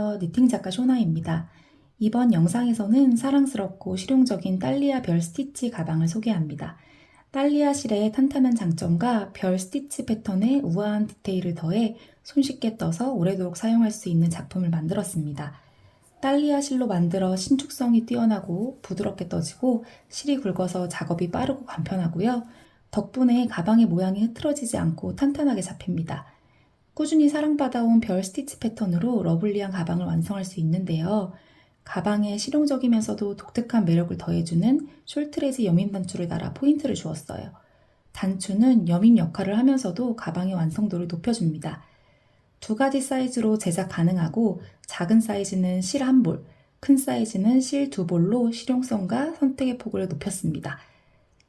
안녕하세요. 니팅 작가 쇼나입니다. 이번 영상에서는 사랑스럽고 실용적인 딸리아 별 스티치 가방을 소개합니다. 딸리아 실의 탄탄한 장점과 별 스티치 패턴에 우아한 디테일을 더해 손쉽게 떠서 오래도록 사용할 수 있는 작품을 만들었습니다. 딸리아 실로 만들어 신축성이 뛰어나고 부드럽게 떠지고 실이 굵어서 작업이 빠르고 간편하고요. 덕분에 가방의 모양이 흐트러지지 않고 탄탄하게 잡힙니다. 꾸준히 사랑받아온 별 스티치 패턴으로 러블리한 가방을 완성할 수 있는데요. 가방에 실용적이면서도 독특한 매력을 더해주는 숄트레지 여민 단추를 달아 포인트를 주었어요. 단추는 여민 역할을 하면서도 가방의 완성도를 높여줍니다. 두 가지 사이즈로 제작 가능하고 작은 사이즈는 실 한 볼, 큰 사이즈는 실 두 볼로 실용성과 선택의 폭을 높였습니다.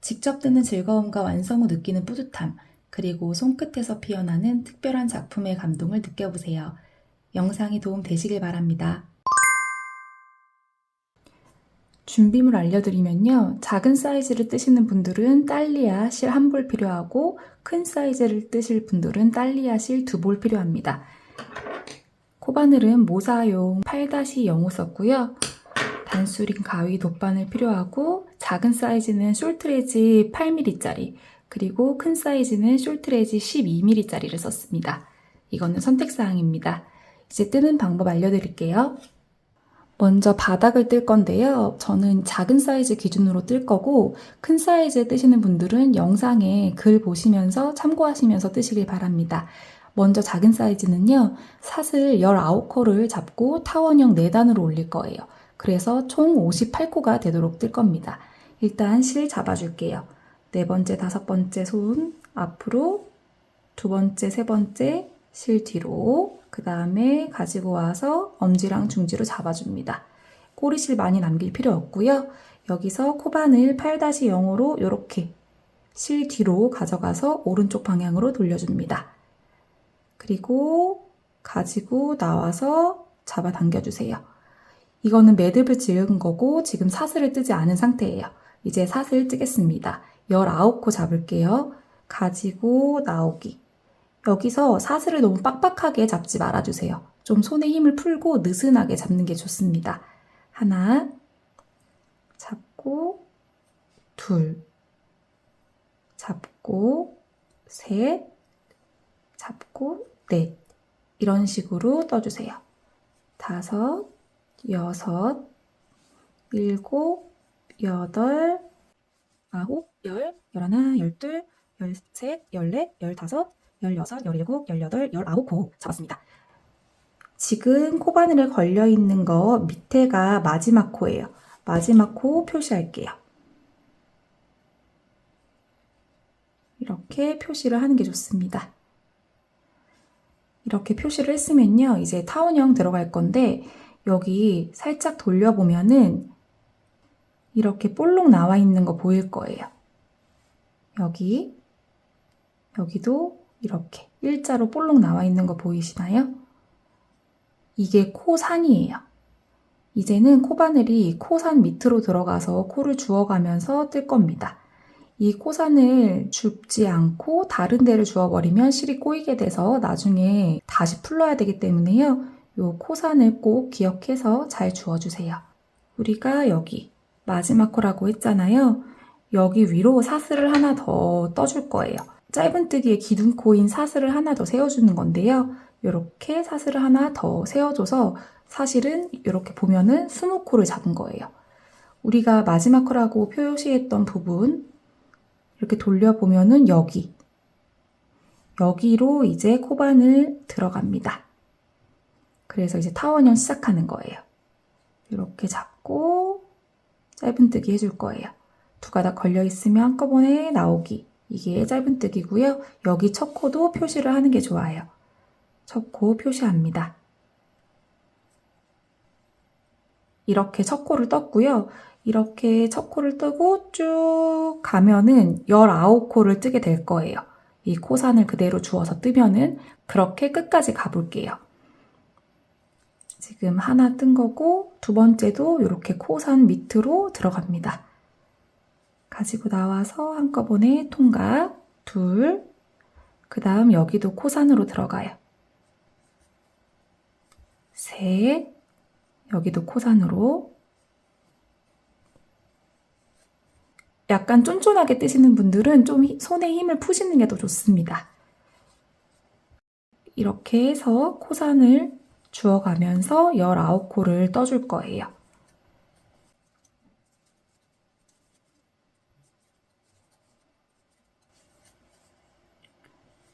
직접 뜨는 즐거움과 완성 후 느끼는 뿌듯함, 그리고 손끝에서 피어나는 특별한 작품의 감동을 느껴보세요. 영상이 도움 되시길 바랍니다. 준비물 알려드리면요. 작은 사이즈를 뜨시는 분들은 딸리아 실 한 볼 필요하고 큰 사이즈를 뜨실 분들은 딸리아 실 두 볼 필요합니다. 코바늘은 모사용 8-05 썼고요. 단수링 가위 돗바늘 필요하고 작은 사이즈는 숄트레지 8mm짜리 그리고 큰 사이즈는 숄트레지 12mm짜리를 썼습니다. 이거는 선택사항입니다. 이제 뜨는 방법 알려드릴게요. 먼저 바닥을 뜰 건데요. 저는 작은 사이즈 기준으로 뜰 거고 큰 사이즈 뜨시는 분들은 영상에 글 보시면서 참고하시면서 뜨시길 바랍니다. 먼저 작은 사이즈는요. 사슬 19코를 잡고 타원형 4단으로 올릴 거예요. 그래서 총 58코가 되도록 뜰 겁니다. 일단 실 잡아줄게요. 네 번째, 다섯 번째 손 앞으로, 두 번째, 세 번째 실 뒤로, 그 다음에 가지고 와서 엄지랑 중지로 잡아줍니다. 꼬리실 많이 남길 필요 없고요. 여기서 코바늘 8-0으로 이렇게 실 뒤로 가져가서 오른쪽 방향으로 돌려줍니다. 그리고 가지고 나와서 잡아당겨주세요. 이거는 매듭을 지은 거고 지금 사슬을 뜨지 않은 상태예요. 이제 사슬 뜨겠습니다. 19코 잡을게요. 가지고 나오기. 여기서 사슬을 너무 빡빡하게 잡지 말아주세요. 좀 손에 힘을 풀고 느슨하게 잡는 게 좋습니다. 하나, 잡고, 둘, 잡고, 셋, 잡고, 넷. 이런 식으로 떠주세요. 다섯, 여섯, 일곱, 여덟, 아홉, 열, 열하나, 열둘, 열셋, 열넷, 열다섯, 열여섯, 열일곱, 열여덟, 열아홉 코 잡았습니다. 지금 코바늘에 걸려있는 거 밑에가 마지막 코예요. 마지막 코 표시할게요. 이렇게 표시를 하는 게 좋습니다. 이렇게 표시를 했으면요. 이제 타원형 들어갈 건데 여기 살짝 돌려보면은 이렇게 볼록 나와 있는 거 보일 거예요. 여기도 이렇게 일자로 볼록 나와 있는 거 보이시나요? 이게 코산이에요. 이제는 코바늘이 코산 밑으로 들어가서 코를 주워가면서 뜰 겁니다. 이 코산을 줍지 않고 다른 데를 주워버리면 실이 꼬이게 돼서 나중에 다시 풀러야 되기 때문에요. 이 코산을 꼭 기억해서 잘 주워주세요. 우리가 여기 마지막 코라고 했잖아요. 여기 위로 사슬을 하나 더 떠줄 거예요. 짧은뜨기의 기둥코인 사슬을 하나 더 세워주는 건데요. 이렇게 사슬을 하나 더 세워줘서 사실은 이렇게 보면은 20코를 잡은 거예요. 우리가 마지막 코라고 표시했던 부분 이렇게 돌려보면은 여기로 이제 코바늘 들어갑니다. 그래서 이제 타원형 시작하는 거예요. 이렇게 잡고 짧은뜨기 해줄 거예요. 두 가닥 걸려있으면 한꺼번에 나오기. 이게 짧은뜨기고요. 여기 첫 코도 표시를 하는 게 좋아요. 첫 코 표시합니다. 이렇게 첫 코를 떴고요. 이렇게 첫 코를 뜨고 쭉 가면은 19코를 뜨게 될 거예요. 이 코산을 그대로 주워서 뜨면은 그렇게 끝까지 가볼게요. 지금 하나 뜬 거고 두 번째도 이렇게 코산 밑으로 들어갑니다. 가지고 나와서 한꺼번에 통각, 둘, 그 다음 여기도 코산으로 들어가요. 셋, 여기도 코산으로. 약간 쫀쫀하게 뜨시는 분들은 좀 손에 힘을 푸시는 게 더 좋습니다. 이렇게 해서 코산을 주어가면서 19코를 떠줄 거예요.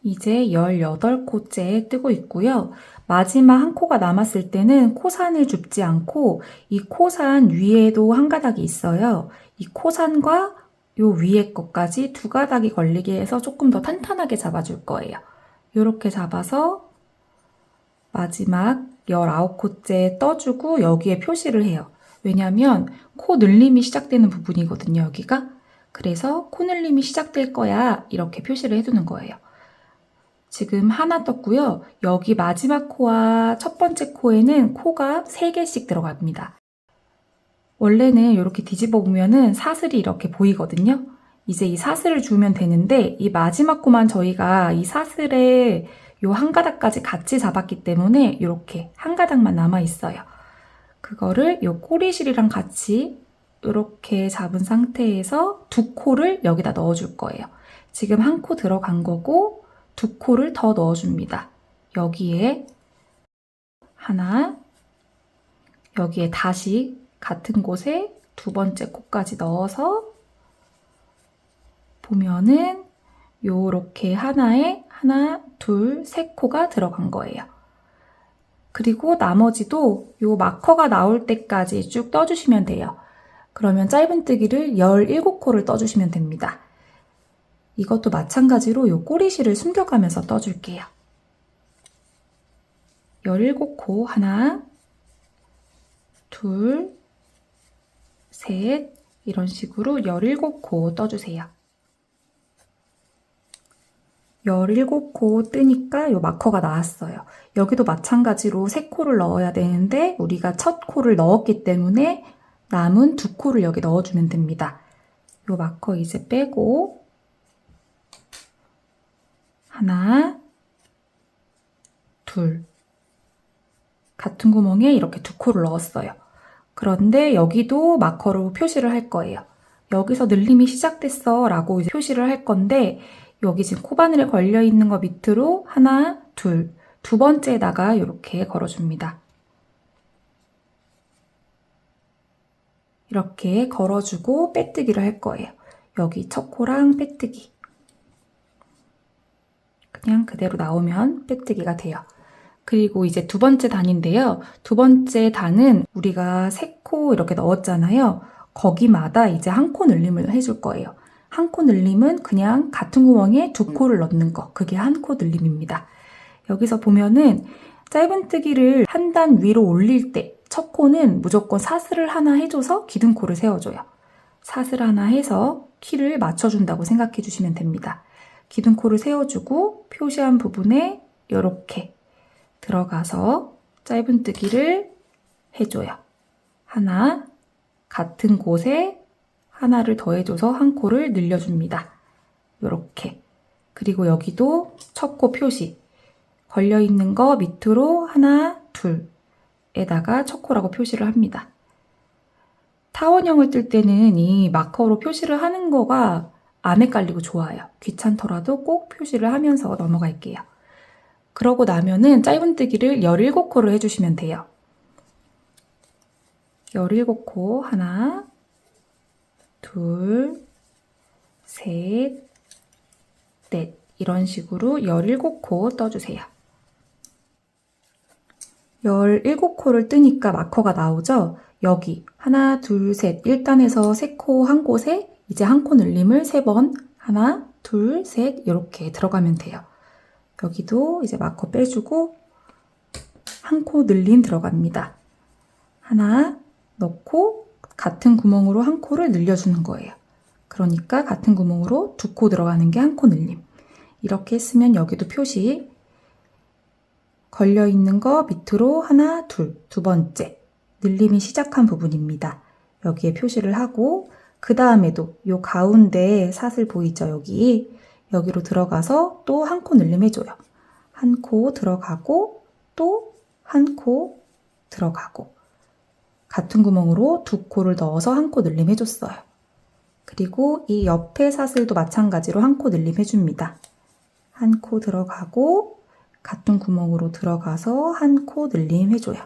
이제 18코째 뜨고 있고요. 마지막 한 코가 남았을 때는 코산을 줍지 않고 이 코산 위에도 한 가닥이 있어요. 이 코산과 요 위에 것까지 두 가닥이 걸리게 해서 조금 더 탄탄하게 잡아줄 거예요. 이렇게 잡아서 마지막 19코째 떠주고 여기에 표시를 해요. 왜냐면 코 늘림이 시작되는 부분이거든요, 여기가. 그래서 코 늘림이 시작될 거야 이렇게 표시를 해두는 거예요. 지금 하나 떴고요. 여기 마지막 코와 첫 번째 코에는 코가 3개씩 들어갑니다. 원래는 이렇게 뒤집어 보면은 사슬이 이렇게 보이거든요. 이제 이 사슬을 주면 되는데 이 마지막 코만 저희가 이 사슬에 요 한 가닥까지 같이 잡았기 때문에 이렇게 한 가닥만 남아 있어요. 그거를 요 꼬리실이랑 같이 이렇게 잡은 상태에서 두 코를 여기다 넣어줄 거예요. 지금 한 코 들어간 거고 두 코를 더 넣어줍니다. 여기에 하나, 여기에 다시 같은 곳에 두 번째 코까지 넣어서 보면은 요렇게 하나에 하나, 둘, 세 코가 들어간 거예요. 그리고 나머지도 요 마커가 나올 때까지 쭉 떠주시면 돼요. 그러면 짧은뜨기를 17코를 떠주시면 됩니다. 이것도 마찬가지로 요 꼬리실을 숨겨가면서 떠줄게요. 17코 하나, 둘, 셋 이런 식으로 17코 떠주세요. 17코 뜨니까 요 마커가 나왔어요. 여기도 마찬가지로 3코를 넣어야 되는데 우리가 첫 코를 넣었기 때문에 남은 2코를 여기 넣어주면 됩니다. 요 마커 이제 빼고 하나, 둘 같은 구멍에 이렇게 2코를 넣었어요. 그런데 여기도 마커로 표시를 할 거예요. 여기서 늘림이 시작됐어 라고 이제 표시를 할 건데 여기 지금 코바늘에 걸려있는 거 밑으로 하나, 둘, 두 번째에다가 이렇게 걸어줍니다. 이렇게 걸어주고 빼뜨기를 할 거예요. 여기 첫 코랑 빼뜨기. 그냥 그대로 나오면 빼뜨기가 돼요. 그리고 이제 두 번째 단인데요. 두 번째 단은 우리가 3코 이렇게 넣었잖아요. 거기마다 이제 한 코 늘림을 해줄 거예요. 한 코 늘림은 그냥 같은 구멍에 2코를 넣는 거. 그게 한 코 늘림입니다. 여기서 보면은 짧은뜨기를 한 단 위로 올릴 때 첫 코는 무조건 사슬을 하나 해줘서 기둥코를 세워줘요. 사슬 하나 해서 키를 맞춰준다고 생각해 주시면 됩니다. 기둥코를 세워주고 표시한 부분에 이렇게 들어가서 짧은뜨기를 해줘요. 하나, 같은 곳에 하나를 더해줘서 한 코를 늘려줍니다. 이렇게. 그리고 여기도 첫 코 표시. 걸려있는 거 밑으로 하나, 둘에다가 첫 코라고 표시를 합니다. 타원형을 뜰 때는 이 마커로 표시를 하는 거가 안 헷갈리고 좋아요. 귀찮더라도 꼭 표시를 하면서 넘어갈게요. 그러고 나면은 짧은뜨기를 17코를 해주시면 돼요. 17코 하나, 둘, 셋, 넷 이런 식으로 17코 떠주세요. 17코를 뜨니까 마커가 나오죠? 여기 하나, 둘, 셋 1단에서 3코 한 곳에 이제 한 코 늘림을 3번 하나, 둘, 셋 이렇게 들어가면 돼요. 여기도 이제 마커 빼주고 한 코 늘림 들어갑니다. 하나 넣고 같은 구멍으로 한 코를 늘려주는 거예요. 그러니까 같은 구멍으로 2코 들어가는 게 한 코 늘림. 이렇게 했으면 여기도 표시 걸려있는 거 밑으로 하나, 둘, 두 번째 늘림이 시작한 부분입니다. 여기에 표시를 하고 그 다음에도 요 가운데 사슬 보이죠? 여기로 들어가서 또 한 코 늘림 해줘요. 한 코 들어가고 또 한 코 들어가고 같은 구멍으로 두 코를 넣어서 한 코 늘림 해줬어요. 그리고 이 옆에 사슬도 마찬가지로 한 코 늘림 해줍니다. 한 코 들어가고 같은 구멍으로 들어가서 한 코 늘림 해줘요.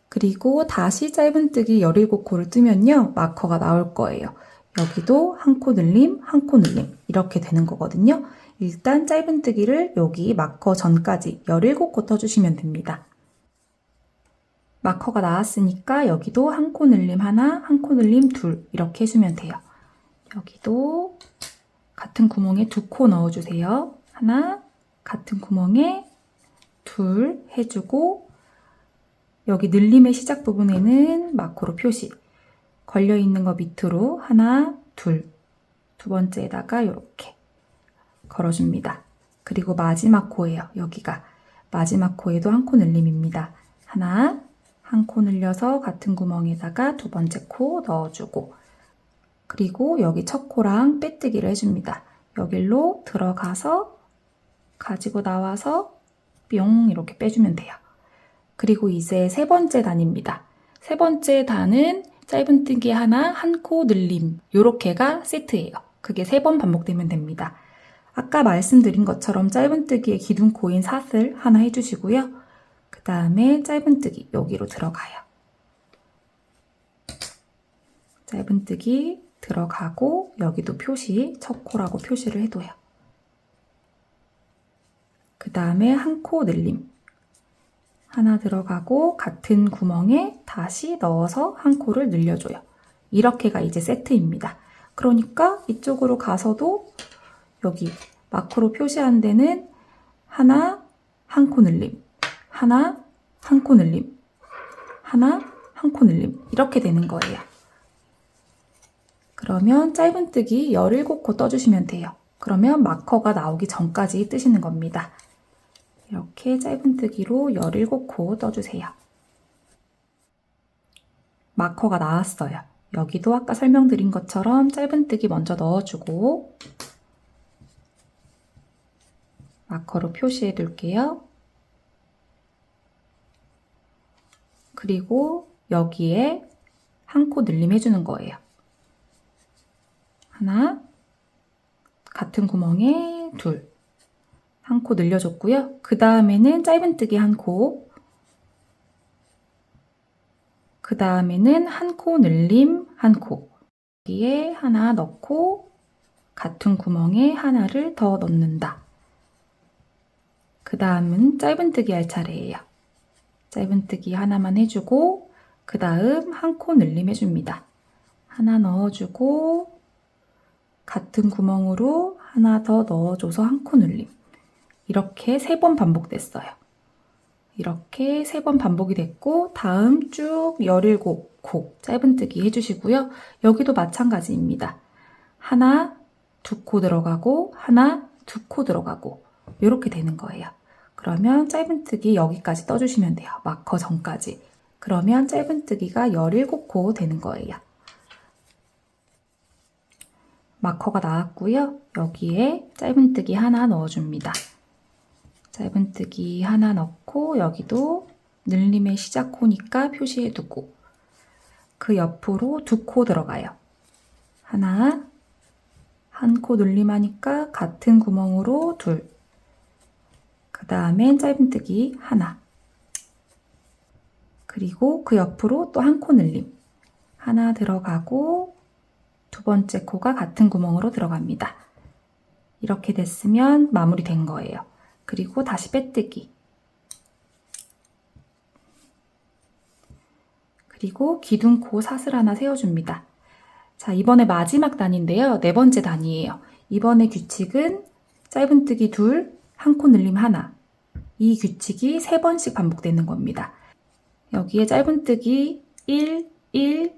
그리고 다시 짧은뜨기 17코를 뜨면요. 마커가 나올 거예요. 여기도 한 코 늘림, 한 코 늘림 이렇게 되는 거거든요. 일단 짧은뜨기를 여기 마커 전까지 17코 떠주시면 됩니다. 마커가 나왔으니까 여기도 한 코 늘림 하나, 한 코 늘림 둘 이렇게 해주면 돼요. 여기도 같은 구멍에 두 코 넣어주세요. 하나, 같은 구멍에 둘 해주고 여기 늘림의 시작 부분에는 마커로 표시 걸려있는 거 밑으로 하나, 둘, 두 번째에다가 이렇게 걸어줍니다. 그리고 마지막 코예요. 여기가 마지막 코에도 한 코 늘림입니다. 하나, 한 코 늘려서 같은 구멍에다가 두 번째 코 넣어주고 그리고 여기 첫 코랑 빼뜨기를 해줍니다. 여기로 들어가서 가지고 나와서 뿅 이렇게 빼주면 돼요. 그리고 이제 세 번째 단입니다. 세 번째 단은 짧은뜨기 하나, 한 코 늘림 요렇게가 세트예요. 그게 3번 반복되면 됩니다. 아까 말씀드린 것처럼 짧은뜨기의 기둥코인 사슬 하나 해주시고요. 그 다음에 짧은뜨기 여기로 들어가요. 짧은뜨기 들어가고 여기도 표시, 첫 코라고 표시를 해둬요. 그 다음에 한 코 늘림 하나 들어가고 같은 구멍에 다시 넣어서 한 코를 늘려줘요. 이렇게가 이제 세트입니다. 그러니까 이쪽으로 가서도 여기 마크로 표시한 데는 하나, 한 코 늘림, 하나, 한 코 늘림, 하나, 한 코 늘림 이렇게 되는 거예요. 그러면 짧은뜨기 17코 떠주시면 돼요. 그러면 마커가 나오기 전까지 뜨시는 겁니다. 이렇게 짧은뜨기로 17코 떠주세요. 마커가 나왔어요. 여기도 아까 설명드린 것처럼 짧은뜨기 먼저 넣어주고 마커로 표시해 둘게요. 그리고 여기에 한 코 늘림 해주는 거예요. 하나, 같은 구멍에 둘, 한 코 늘려줬고요. 그 다음에는 짧은뜨기 한 코, 그 다음에는 한 코 늘림 한 코, 여기에 하나 넣고 같은 구멍에 하나를 더 넣는다. 그 다음은 짧은뜨기 할 차례예요. 짧은뜨기 하나만 해주고 그 다음 한 코 늘림 해줍니다. 하나 넣어주고 같은 구멍으로 하나 더 넣어줘서 한 코 늘림. 이렇게 3번 반복됐어요. 이렇게 3번 반복이 됐고 다음 쭉 17코 짧은뜨기 해주시고요. 여기도 마찬가지입니다. 하나, 두 코 들어가고 하나, 두 코 들어가고 이렇게 되는 거예요. 그러면 짧은뜨기 여기까지 떠주시면 돼요. 마커 전까지. 그러면 짧은뜨기가 17코 되는 거예요. 마커가 나왔고요. 여기에 짧은뜨기 하나 넣어줍니다. 짧은뜨기 하나 넣고 여기도 늘림의 시작 코니까 표시해두고 그 옆으로 2코 들어가요. 하나, 한 코 늘림하니까 같은 구멍으로 둘, 그 다음엔 짧은뜨기 하나, 그리고 그 옆으로 또 한 코 늘림 하나 들어가고 두 번째 코가 같은 구멍으로 들어갑니다. 이렇게 됐으면 마무리된 거예요. 그리고 다시 빼뜨기. 그리고 기둥코 사슬 하나 세워줍니다. 자, 이번에 마지막 단인데요. 4번째 단이에요. 이번에 규칙은 짧은뜨기 둘, 한 코 늘림 하나. 이 규칙이 3번씩 반복되는 겁니다. 여기에 짧은뜨기 1, 1,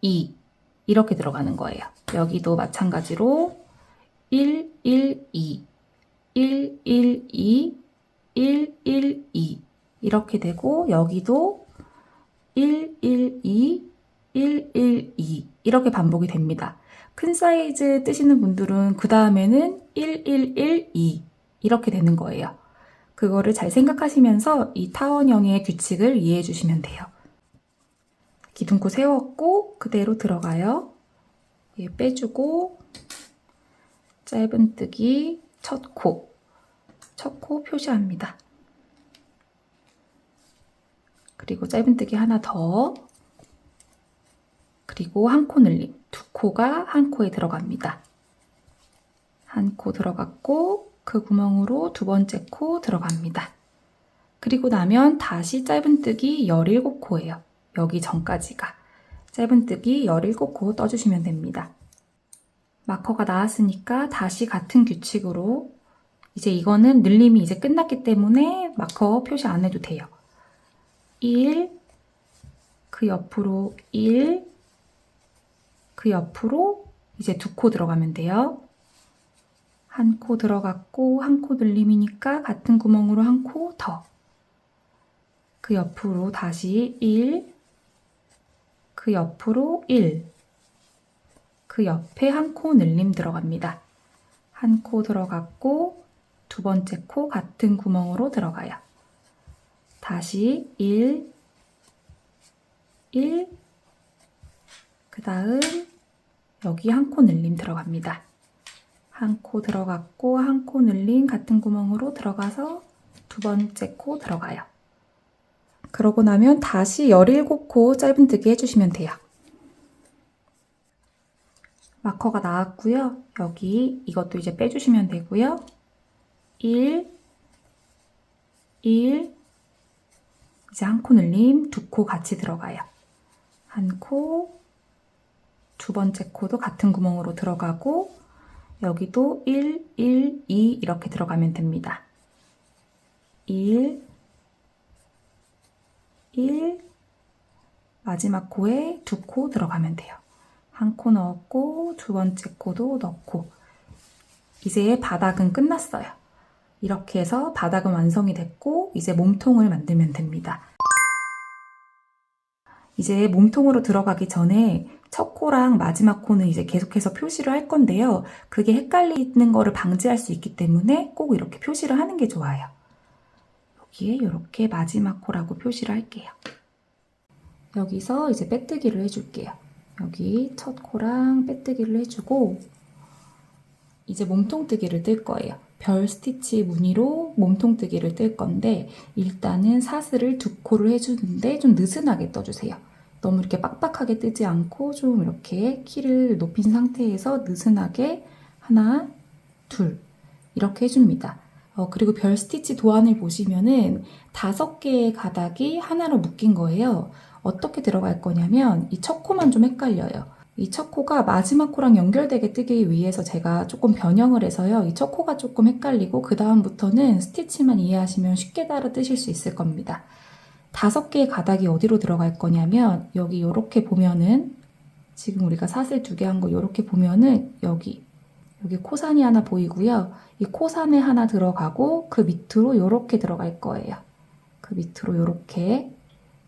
2 이렇게 들어가는 거예요. 여기도 마찬가지로 1, 1, 2 1, 1, 2, 1, 1, 2 이렇게 되고 여기도 1, 1, 2, 1, 1, 2 이렇게 반복이 됩니다. 큰 사이즈 뜨시는 분들은 그 다음에는 1, 1, 1, 2 이렇게 되는 거예요. 그거를 잘 생각하시면서 이 타원형의 규칙을 이해해 주시면 돼요. 기둥코 세웠고 그대로 들어가요. 얘 빼주고 짧은뜨기 첫 코 표시합니다. 그리고 짧은뜨기 하나 더, 그리고 한 코 늘림, 두 코가 한 코에 들어갑니다. 한 코 들어갔고 그 구멍으로 두 번째 코 들어갑니다. 그리고 나면 다시 짧은뜨기 17코예요. 여기 전까지가. 짧은뜨기 17코 떠주시면 됩니다. 마커가 나왔으니까 다시 같은 규칙으로, 이제 이거는 늘림이 이제 끝났기 때문에 마커 표시 안 해도 돼요. 1, 그 옆으로 1, 그 옆으로 이제 두 코 들어가면 돼요. 한 코 들어갔고 한 코 늘림이니까 같은 구멍으로 한 코 더. 그 옆으로 다시 1, 그 옆으로 1, 그 옆에 한 코 늘림 들어갑니다. 한 코 들어갔고 두 번째 코 같은 구멍으로 들어가요. 다시 1, 1, 그 다음 여기 한 코 늘림 들어갑니다. 한 코 들어갔고 한 코 늘림 같은 구멍으로 들어가서 두 번째 코 들어가요. 그러고 나면 다시 17코 짧은뜨기 해주시면 돼요. 마커가 나왔고요. 여기 이것도 이제 빼주시면 되고요. 1, 1, 이제 한 코 늘림, 두 코 같이 들어가요. 한 코, 두 번째 코도 같은 구멍으로 들어가고 여기도 1, 1, 2 이렇게 들어가면 됩니다. 1, 1, 마지막 코에 두 코 들어가면 돼요. 한 코 넣었고 두 번째 코도 넣고 이제 바닥은 끝났어요. 이렇게 해서 바닥은 완성이 됐고 이제 몸통을 만들면 됩니다. 이제 몸통으로 들어가기 전에 첫 코랑 마지막 코는 이제 계속해서 표시를 할 건데요. 그게 헷갈리는 거를 방지할 수 있기 때문에 꼭 이렇게 표시를 하는 게 좋아요. 여기에 이렇게 마지막 코라고 표시를 할게요. 여기서 이제 빼뜨기를 해줄게요. 여기 첫 코랑 빼뜨기를 해주고 이제 몸통뜨기를 뜰 거예요. 별 스티치 무늬로 몸통뜨기를 뜰 건데 일단은 사슬을 두 코를 해주는데 좀 느슨하게 떠주세요. 너무 이렇게 빡빡하게 뜨지 않고 좀 이렇게 키를 높인 상태에서 느슨하게 하나, 둘 이렇게 해줍니다. 그리고 별 스티치 도안을 보시면은 5개의 가닥이 하나로 묶인 거예요. 어떻게 들어갈 거냐면 이 첫 코만 좀 헷갈려요. 이 첫 코가 마지막 코랑 연결되게 뜨기 위해서 제가 조금 변형을 해서요. 이 첫 코가 조금 헷갈리고 그 다음부터는 스티치만 이해하시면 쉽게 따라 뜨실 수 있을 겁니다. 5개의 가닥이 어디로 들어갈 거냐면 여기 이렇게 보면은 지금 우리가 사슬 2개 한 거 이렇게 보면은 여기 코산이 하나 보이고요. 이 코산에 하나 들어가고 그 밑으로 이렇게 들어갈 거예요. 그 밑으로 이렇게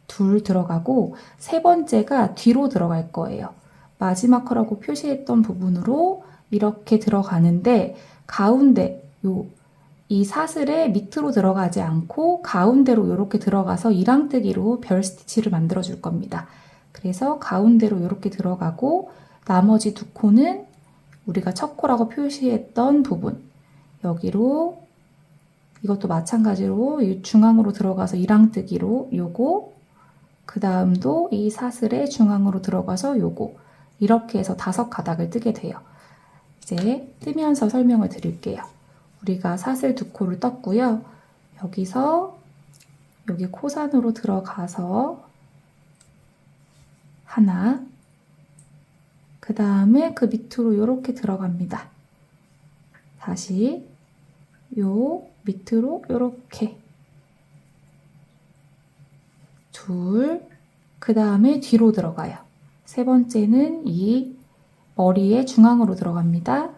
둘 들어가고 세 번째가 뒤로 들어갈 거예요. 마지막 코라고 표시했던 부분으로 이렇게 들어가는데 가운데 이 사슬의 밑으로 들어가지 않고 가운데로 이렇게 들어가서 이랑뜨기로 별 스티치를 만들어 줄 겁니다. 그래서 가운데로 이렇게 들어가고 나머지 두 코는 우리가 첫 코라고 표시했던 부분 여기로 이것도 마찬가지로 중앙으로 들어가서 이랑뜨기로 요거 그 다음도 이 사슬의 중앙으로 들어가서 요거 이렇게 해서 5가닥을 뜨게 돼요. 이제 뜨면서 설명을 드릴게요. 우리가 사슬 2코를 떴고요. 여기서 여기 코산으로 들어가서 하나 그 다음에 그 밑으로 이렇게 들어갑니다. 다시 요 밑으로 이렇게 둘, 그 다음에 뒤로 들어가요. 세 번째는 이 머리의 중앙으로 들어갑니다.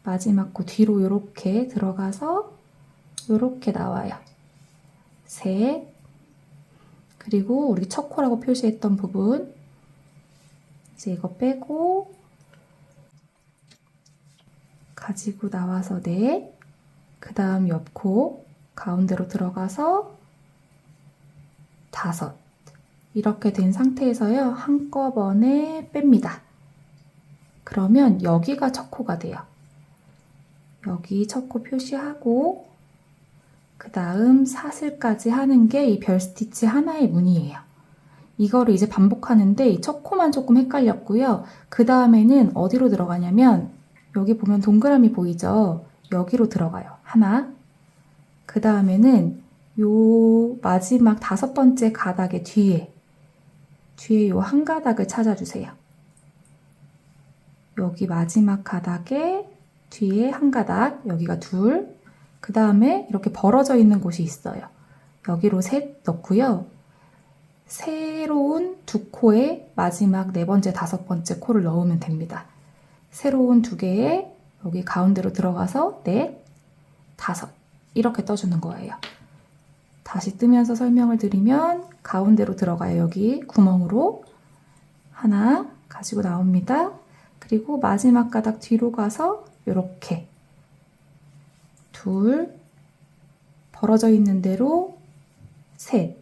마지막 코 뒤로 이렇게 들어가서 이렇게 나와요. 셋, 그리고 우리 첫 코라고 표시했던 부분 이제 이거 빼고 가지고 나와서 넷, 그 다음 옆 코, 가운데로 들어가서 5. 이렇게 된 상태에서요. 한꺼번에 뺍니다. 그러면 여기가 첫 코가 돼요. 여기 첫 코 표시하고 그 다음 사슬까지 하는 게 이 별 스티치 하나의 무늬예요. 이거를 이제 반복하는데 이 첫 코만 조금 헷갈렸고요. 그 다음에는 어디로 들어가냐면 여기 보면 동그라미 보이죠? 여기로 들어가요. 하나. 그 다음에는 요 마지막 5번째 가닥의 뒤에 요 한 가닥을 찾아주세요. 여기 마지막 가닥에 뒤에 한 가닥, 여기가 2. 그 다음에 이렇게 벌어져 있는 곳이 있어요. 여기로 3 넣고요. 새로운 2코에 마지막 4번째, 5번째 코를 넣으면 됩니다. 새로운 2개에 여기 가운데로 들어가서 4, 5 이렇게 떠주는 거예요. 다시 뜨면서 설명을 드리면 가운데로 들어가요. 여기 구멍으로 하나 가지고 나옵니다. 그리고 마지막 가닥 뒤로 가서 이렇게 2 벌어져 있는 대로 3.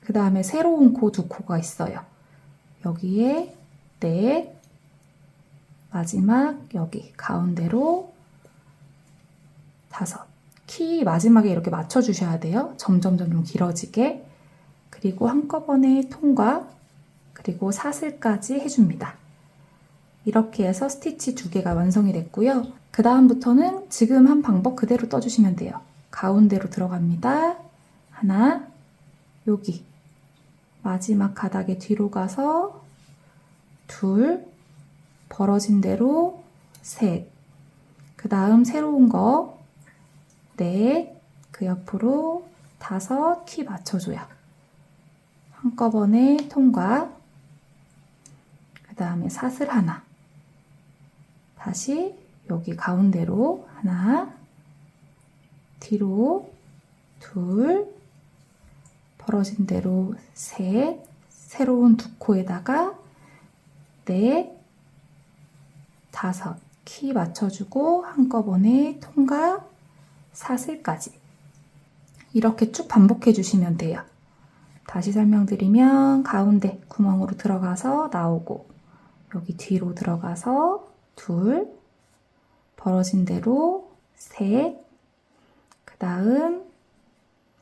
그 다음에 새로운 코 2코가 있어요. 여기에 4. 마지막 여기 가운데로 5. 키 마지막에 이렇게 맞춰주셔야 돼요. 점점 길어지게. 그리고 한꺼번에 통과, 그리고 사슬까지 해줍니다. 이렇게 해서 스티치 2개가 완성이 됐고요. 그 다음부터는 지금 한 방법 그대로 떠주시면 돼요. 가운데로 들어갑니다. 하나, 여기 마지막 가닥에 뒤로 가서 2, 벌어진 대로 3, 그 다음 새로운 거 4, 그 옆으로 5, 키 맞춰줘요. 한꺼번에 통과, 그 다음에 사슬 하나, 다시 여기 가운데로 하나, 뒤로 2, 벌어진 대로 3, 새로운 2코에다가 4, 5, 키 맞춰주고 한꺼번에 통과, 사슬까지 이렇게 쭉 반복해 주시면 돼요. 다시 설명드리면 가운데 구멍으로 들어가서 나오고 여기 뒤로 들어가서 2, 벌어진 대로 3, 그 다음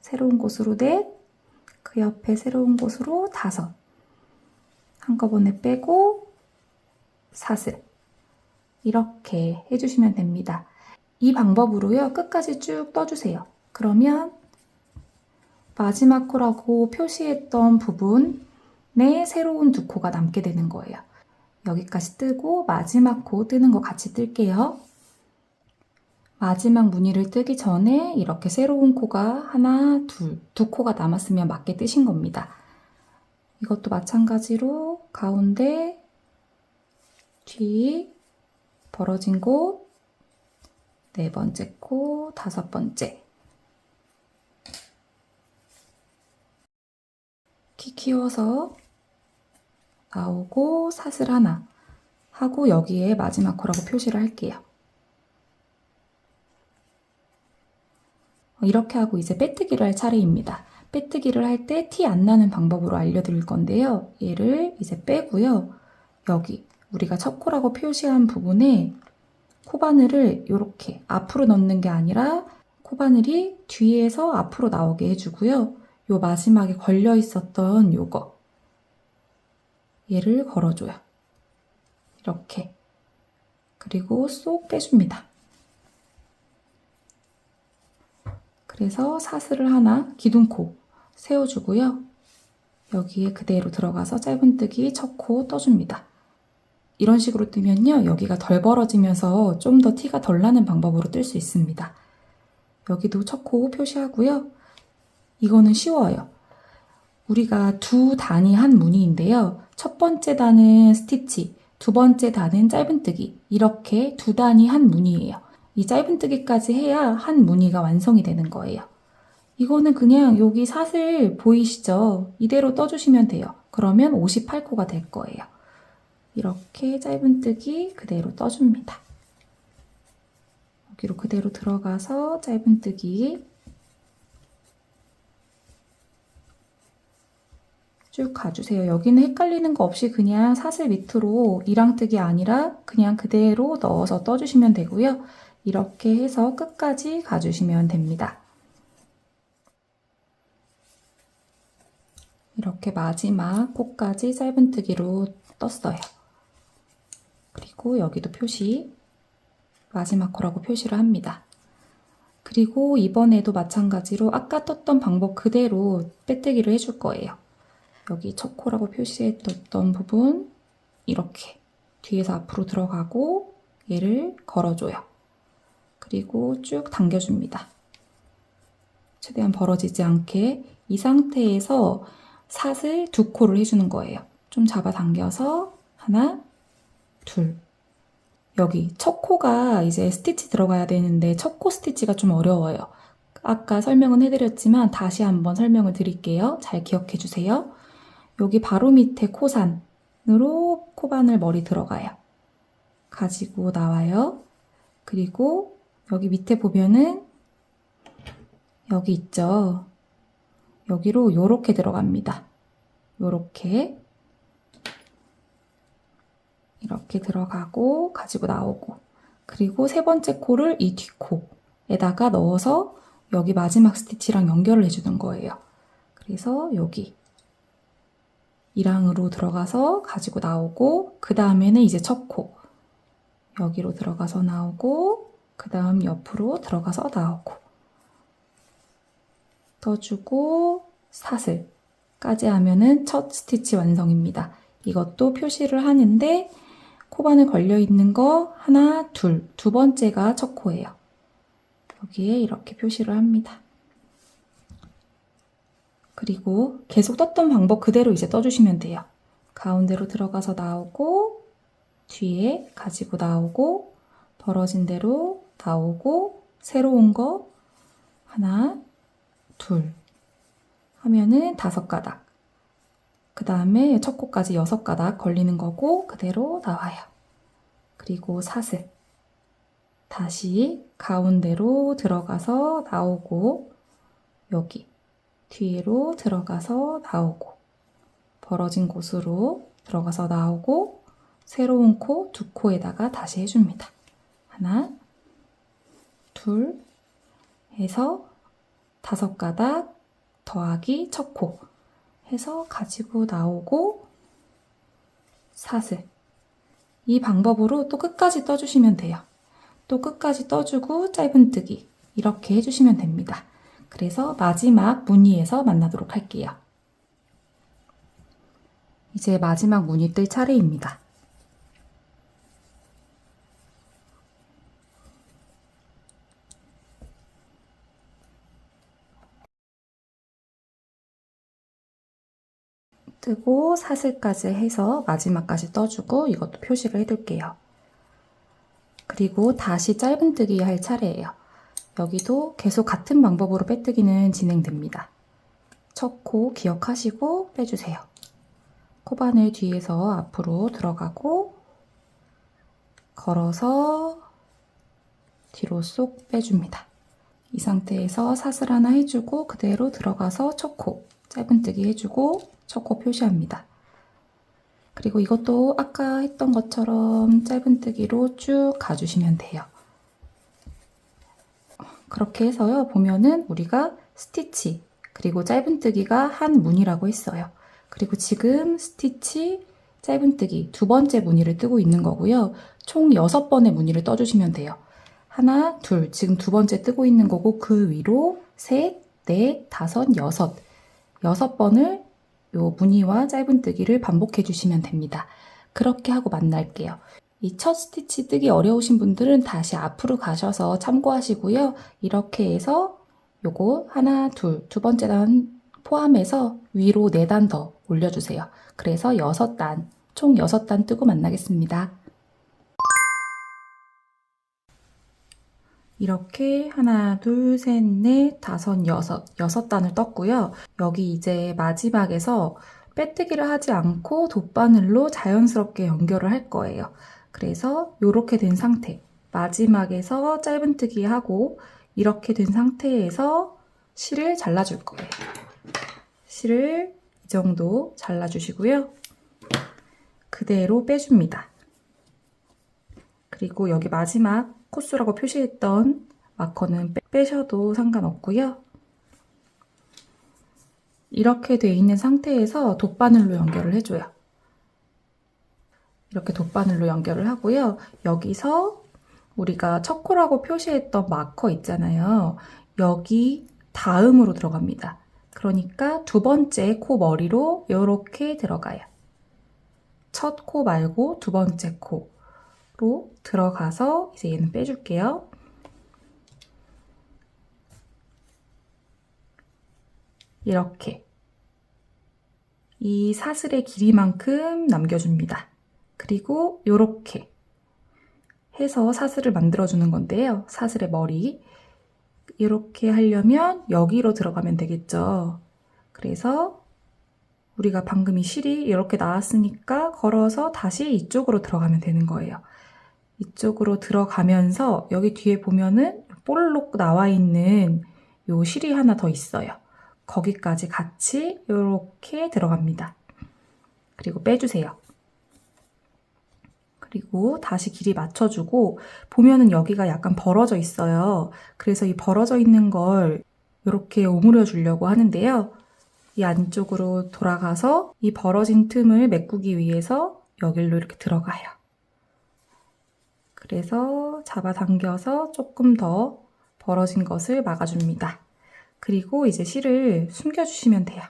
새로운 곳으로 4, 그 옆에 새로운 곳으로 5, 한꺼번에 빼고 사슬 이렇게 해주시면 됩니다. 이 방법으로요. 끝까지 쭉 떠주세요. 그러면 마지막 코라고 표시했던 부분에 새로운 2코가 남게 되는 거예요. 여기까지 뜨고 마지막 코 뜨는 거 같이 뜰게요. 마지막 무늬를 뜨기 전에 이렇게 새로운 코가 하나, 2코가 남았으면 맞게 뜨신 겁니다. 이것도 마찬가지로 가운데, 뒤, 벌어진 곳, 4번째 코, 5번째. 키 키워서 나오고 사슬 하나 하고 여기에 마지막 코라고 표시를 할게요. 이렇게 하고 이제 빼뜨기를 할 차례입니다. 빼뜨기를 할 때 티 안 나는 방법으로 알려드릴 건데요. 얘를 이제 빼고요. 여기 우리가 첫 코라고 표시한 부분에 코바늘을 이렇게 앞으로 넣는 게 아니라 코바늘이 뒤에서 앞으로 나오게 해주고요. 요 마지막에 걸려 있었던 요거 얘를 걸어줘요. 이렇게. 그리고 쏙 빼줍니다. 그래서 사슬을 하나 기둥코 세워주고요. 여기에 그대로 들어가서 짧은뜨기 첫 코 떠줍니다. 이런 식으로 뜨면요. 여기가 덜 벌어지면서 좀 더 티가 덜 나는 방법으로 뜰 수 있습니다. 여기도 첫 코 표시하고요. 이거는 쉬워요. 우리가 2단이 한 무늬인데요. 첫 번째 단은 스티치, 두 번째 단은 짧은뜨기 이렇게 2단이 한 무늬예요. 이 짧은뜨기까지 해야 한 무늬가 완성이 되는 거예요. 이거는 그냥 여기 사슬 보이시죠? 이대로 떠주시면 돼요. 그러면 58코가 될 거예요. 이렇게 짧은뜨기 그대로 떠줍니다. 여기로 그대로 들어가서 짧은뜨기 쭉 가주세요. 여기는 헷갈리는 거 없이 그냥 사슬 밑으로 이랑뜨기 아니라 그냥 그대로 넣어서 떠주시면 되고요. 이렇게 해서 끝까지 가주시면 됩니다. 이렇게 마지막 코까지 짧은뜨기로 떴어요. 그리고 여기도 표시, 마지막 코라고 표시를 합니다. 그리고 이번에도 마찬가지로 아까 떴던 방법 그대로 빼뜨기를 해줄 거예요. 여기 첫 코라고 표시했던 부분 이렇게 뒤에서 앞으로 들어가고 얘를 걸어줘요. 그리고 쭉 당겨줍니다. 최대한 벌어지지 않게 이 상태에서 사슬 2코를 해주는 거예요. 좀 잡아당겨서 하나, 둘. 여기 첫 코가 이제 스티치 들어가야 되는데 첫 코 스티치가 좀 어려워요. 아까 설명은 해드렸지만 다시 한번 설명을 드릴게요. 잘 기억해 주세요. 여기 바로 밑에 코산으로 코바늘 머리 들어가요. 가지고 나와요. 그리고 여기 밑에 보면은 여기 있죠. 여기로 요렇게 들어갑니다. 요렇게 이렇게 들어가고 가지고 나오고 그리고 세 번째 코를 이 뒷코에다가 넣어서 여기 마지막 스티치랑 연결을 해주는 거예요. 그래서 여기 이랑으로 들어가서 가지고 나오고 그 다음에는 이제 첫 코 여기로 들어가서 나오고 그 다음 옆으로 들어가서 나오고 떠주고 사슬까지 하면은 첫 스티치 완성입니다. 이것도 표시를 하는데 코바늘 걸려있는 거 하나, 둘, 두 번째가 첫 코예요. 여기에 이렇게 표시를 합니다. 그리고 계속 떴던 방법 그대로 이제 떠주시면 돼요. 가운데로 들어가서 나오고 뒤에 가지고 나오고 벌어진 대로 나오고 새로운 거 하나, 둘 하면은 5가닥 그 다음에 첫 코까지 6가닥 걸리는 거고 그대로 나와요. 그리고 사슬 다시 가운데로 들어가서 나오고 여기 뒤로 들어가서 나오고 벌어진 곳으로 들어가서 나오고 새로운 코 2코에다가 다시 해줍니다. 하나, 둘 해서 5가닥 더하기 첫 코 해서 가지고 나오고 사슬 이 방법으로 또 끝까지 떠주시면 돼요. 또 끝까지 떠주고 짧은뜨기 이렇게 해주시면 됩니다. 그래서 마지막 무늬에서 만나도록 할게요. 이제 마지막 무늬 뜰 차례입니다. 뜨고 사슬까지 해서 마지막까지 떠주고 이것도 표시를 해둘게요. 그리고 다시 짧은뜨기 할 차례예요. 여기도 계속 같은 방법으로 빼뜨기는 진행됩니다. 첫 코 기억하시고 빼주세요. 코바늘 뒤에서 앞으로 들어가고 걸어서 뒤로 쏙 빼줍니다. 이 상태에서 사슬 하나 해주고 그대로 들어가서 첫 코 짧은뜨기 해주고 첫 코 표시합니다. 그리고 이것도 아까 했던 것처럼 짧은뜨기로 쭉 가주시면 돼요. 그렇게 해서요 보면은 우리가 스티치 그리고 짧은뜨기가 한 무늬라고 했어요. 그리고 지금 스티치 짧은뜨기 2번째 무늬를 뜨고 있는 거고요. 총 6번의 무늬를 떠주시면 돼요. 하나, 둘, 지금 2번째 뜨고 있는 거고 그 위로 셋, 넷, 다섯, 여섯 6번을 요 무늬와 짧은뜨기를 반복해 주시면 됩니다. 그렇게 하고 만날게요. 이 첫 스티치 뜨기 어려우신 분들은 다시 앞으로 가셔서 참고하시고요. 이렇게 해서 요거 하나, 둘, 2번째 단 포함해서 위로 4단 더 올려주세요. 그래서 6단, 총 6단 뜨고 만나겠습니다. 이렇게 하나, 둘, 셋, 넷, 다섯, 여섯 단을 떴고요. 여기 이제 마지막에서 빼뜨기를 하지 않고 돗바늘로 자연스럽게 연결을 할 거예요. 그래서 이렇게 된 상태. 마지막에서 짧은뜨기 하고 이렇게 된 상태에서 실을 잘라줄 거예요. 실을 이 정도 잘라주시고요. 그대로 빼줍니다. 그리고 여기 마지막 코수라고 표시했던 마커는 빼셔도 상관없고요. 이렇게 돼 있는 상태에서 돗바늘로 연결을 해줘요. 이렇게 돗바늘로 연결을 하고요. 여기서 우리가 첫 코라고 표시했던 마커 있잖아요. 여기 다음으로 들어갑니다. 그러니까 두 번째 코 머리로 이렇게 들어가요. 첫 코 말고 두 번째 코로 들어가서 이제 얘는 빼줄게요. 이렇게 이 사슬의 길이만큼 남겨줍니다. 그리고 이렇게 해서 사슬을 만들어주는 건데요. 사슬의 머리 이렇게 하려면 여기로 들어가면 되겠죠. 그래서 우리가 방금 이 실이 이렇게 나왔으니까 걸어서 다시 이쪽으로 들어가면 되는 거예요. 이쪽으로 들어가면서 여기 뒤에 보면은 볼록 나와 있는 요 실이 하나 더 있어요. 거기까지 같이 이렇게 들어갑니다. 그리고 빼주세요. 그리고 다시 길이 맞춰주고 보면은 여기가 약간 벌어져 있어요. 그래서 이 벌어져 있는 걸 이렇게 오므려 주려고 하는데요. 이 안쪽으로 돌아가서 이 벌어진 틈을 메꾸기 위해서 여기로 이렇게 들어가요. 그래서 잡아당겨서 조금 더 벌어진 것을 막아줍니다. 그리고 이제 실을 숨겨주시면 돼요.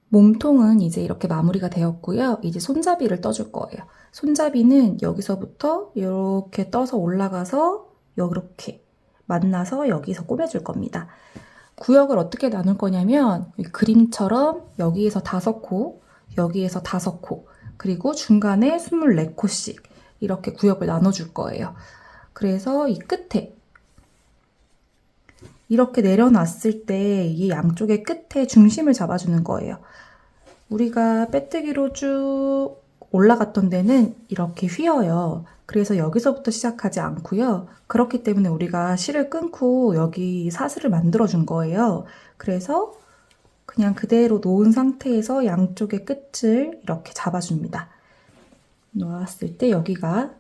몸통은 이제 이렇게 마무리가 되었고요. 이제 손잡이를 떠줄 거예요. 손잡이는 여기서부터 이렇게 떠서 올라가서 이렇게 만나서 여기서 꼬매줄 겁니다. 구역을 어떻게 나눌 거냐면 그림처럼 여기에서 5코, 여기에서 5코, 그리고 중간에 24코씩 이렇게 구역을 나눠줄 거예요. 그래서 이 끝에 이렇게 내려놨을 때 이 양쪽의 끝에 중심을 잡아주는 거예요. 우리가 빼뜨기로 쭉 올라갔던 데는 이렇게 휘어요. 그래서 여기서부터 시작하지 않고요. 그렇기 때문에 우리가 실을 끊고 여기 사슬을 만들어준 거예요. 그래서 그냥 그대로 놓은 상태에서 양쪽의 끝을 이렇게 잡아줍니다. 놓았을 때 여기가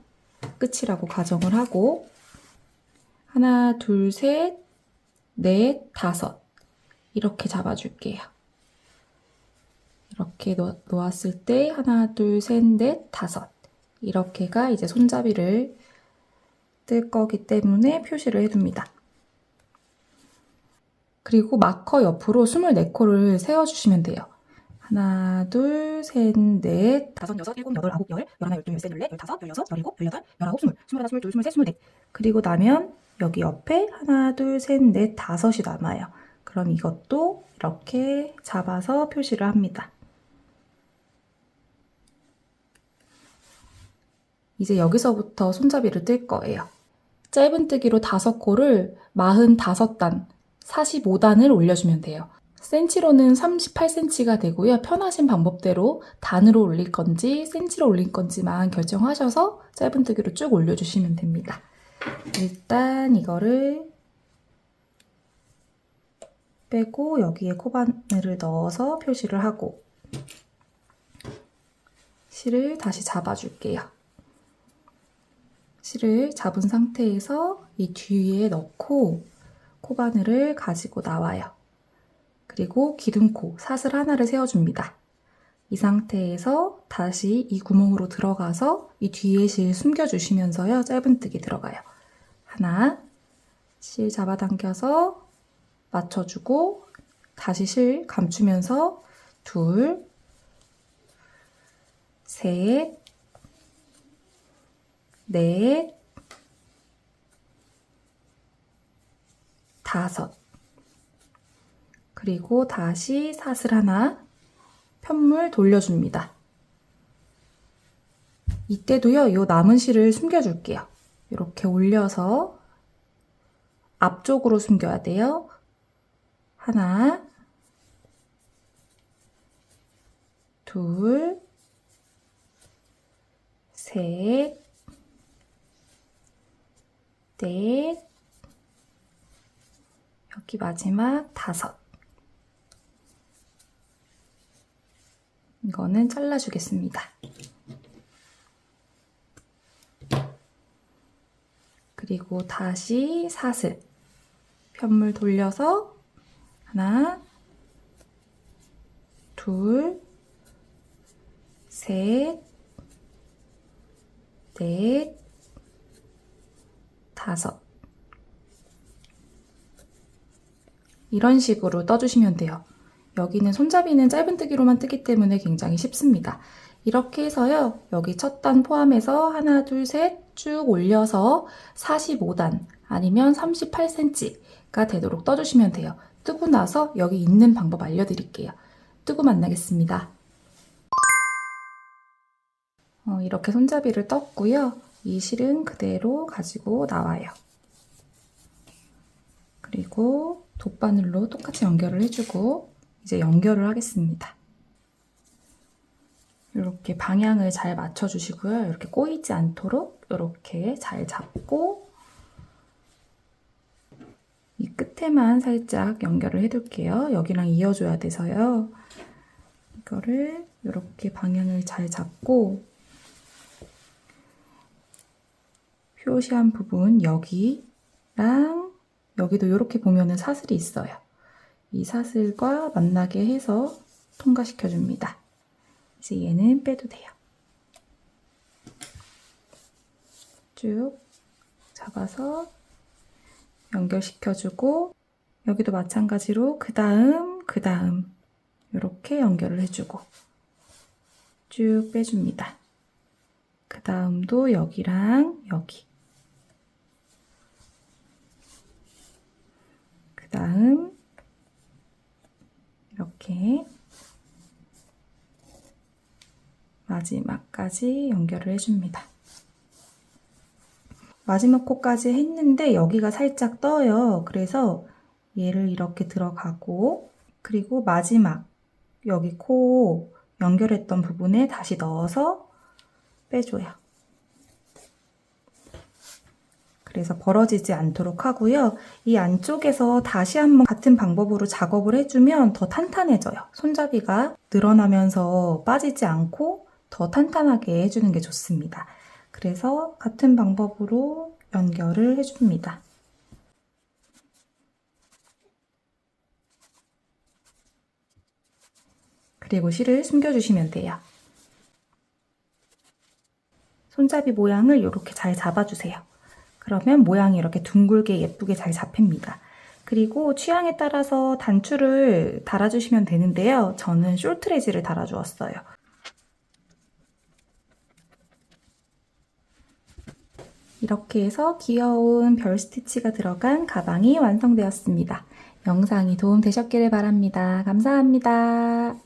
끝이라고 가정을 하고 하나, 둘, 셋, 넷, 5 이렇게 잡아줄게요. 이렇게 놓았을 때 하나, 둘, 셋, 넷, 5 이렇게가 이제 손잡이를 뜰 거기 때문에 표시를 해둡니다. 그리고 마커 옆으로 24코를 세워주시면 돼요. 하나, 둘, 셋, 넷, 5, 6, 7, 8, 9, 10, 11, 12, 13, 14, 15, 16, 17, 18, 19, 20, 21, 22, 23, 24. 그리고 나면 여기 옆에 하나, 둘, 셋, 넷, 5이 남아요. 그럼 이것도 이렇게 잡아서 표시를 합니다. 이제 여기서부터 손잡이를 뜰 거예요. 짧은뜨기로 5코를 45단, 45단을 올려주면 돼요. 센치로는 38cm가 되고요. 편하신 방법대로 단으로 올릴 건지 센치로 올릴 건지만 결정하셔서 짧은뜨기로 쭉 올려주시면 됩니다. 일단 이거를 빼고 여기에 코바늘을 넣어서 표시를 하고 실을 다시 잡아줄게요. 실을 잡은 상태에서 이 뒤에 넣고 코바늘을 가지고 나와요. 그리고 기둥코, 사슬 하나를 세워줍니다. 이 상태에서 다시 이 구멍으로 들어가서 이 뒤에 실 숨겨주시면서요. 짧은뜨기 들어가요. 하나, 실 잡아당겨서 맞춰주고 다시 실 감추면서 둘, 셋, 넷, 5 그리고 다시 사슬 하나 편물 돌려줍니다. 이때도요, 이 남은 실을 숨겨줄게요. 이렇게 올려서 앞쪽으로 숨겨야 돼요. 하나, 둘, 셋, 넷, 여기 마지막 다섯. 이거는 잘라주겠습니다. 그리고 다시 사슬, 편물 돌려서 하나, 둘, 셋, 넷, 다섯. 이런 식으로 떠주시면 돼요. 여기는 손잡이는 짧은뜨기로만 뜨기 때문에 굉장히 쉽습니다. 이렇게 해서요, 여기 첫 단 포함해서 하나, 둘, 셋 쭉 올려서 45단 아니면 38cm가 되도록 떠주시면 돼요. 뜨고 나서 여기 있는 방법 알려드릴게요. 뜨고 만나겠습니다. 이렇게 손잡이를 떴고요. 이 실은 그대로 가지고 나와요. 그리고 돗바늘로 똑같이 연결을 해주고 이제 연결을 하겠습니다. 이렇게 방향을 잘 맞춰주시고요. 이렇게 꼬이지 않도록 이렇게 잘 잡고 이 끝에만 살짝 연결을 해둘게요. 여기랑 이어줘야 돼서요. 이거를 이렇게 방향을 잘 잡고 표시한 부분 여기랑 여기도 이렇게 보면은 사슬이 있어요. 이 사슬과 만나게 해서 통과시켜줍니다. 이제 얘는 빼도 돼요. 쭉 잡아서 연결시켜주고 여기도 마찬가지로 그 다음 이렇게 연결을 해주고 쭉 빼줍니다. 그 다음도 여기랑 여기 그 다음 이렇게 마지막까지 연결을 해줍니다. 마지막 코까지 했는데 여기가 살짝 떠요. 그래서 얘를 이렇게 들어가고 그리고 마지막 여기 코 연결했던 부분에 다시 넣어서 빼줘요. 그래서 벌어지지 않도록 하고요. 이 안쪽에서 다시 한번 같은 방법으로 작업을 해주면 더 탄탄해져요. 손잡이가 늘어나면서 빠지지 않고 더 탄탄하게 해주는 게 좋습니다. 그래서 같은 방법으로 연결을 해줍니다. 그리고 실을 숨겨주시면 돼요. 손잡이 모양을 이렇게 잘 잡아주세요. 그러면 모양이 이렇게 둥글게 예쁘게 잘 잡힙니다. 그리고 취향에 따라서 단추를 달아주시면 되는데요. 저는 숄트레지를 달아주었어요. 이렇게 해서 귀여운 별 스티치가 들어간 가방이 완성되었습니다. 영상이 도움되셨기를 바랍니다. 감사합니다.